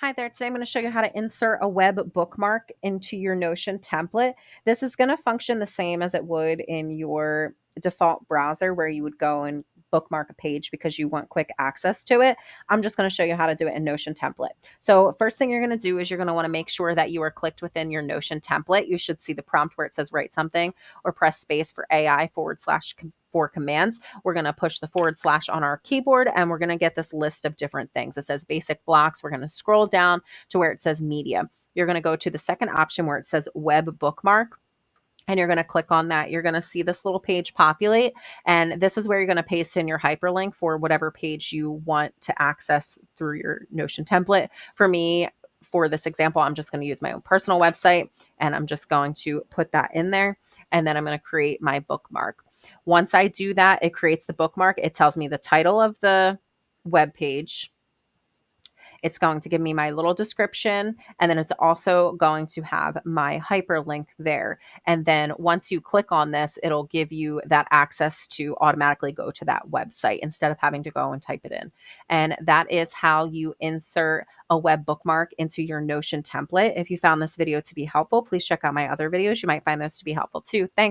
Hi there. Today I'm going to show you how to insert a web bookmark into your Notion template. This is going to function the same as it would in your default browser where you would go and bookmark a page because you want quick access to it. I'm just going to show you how to do it in Notion template. So first thing you're going to do is you're going to want to make sure that you are clicked within your Notion template. You should see the prompt where it says write something or press space for AI /for commands. We're going to push the / on our keyboard and we're going to get this list of different things. It says basic blocks. We're going to scroll down to where it says media. You're going to go to the second option where it says web bookmark. And you're going to click on that. You're going to see this little page populate. And this is where you're going to paste in your hyperlink for whatever page you want to access through your Notion template. For me, for this example, I'm just going to use my own personal website and I'm just going to put that in there. And then I'm going to create my bookmark. Once I do that, it creates the bookmark. It tells me the title of the web page. It's going to give me my little description, and then it's also going to have my hyperlink there. And then once you click on this, it'll give you that access to automatically go to that website instead of having to go and type it in. And that is how you insert a web bookmark into your Notion template. If you found this video to be helpful, please check out my other videos. You might find those to be helpful too. Thanks.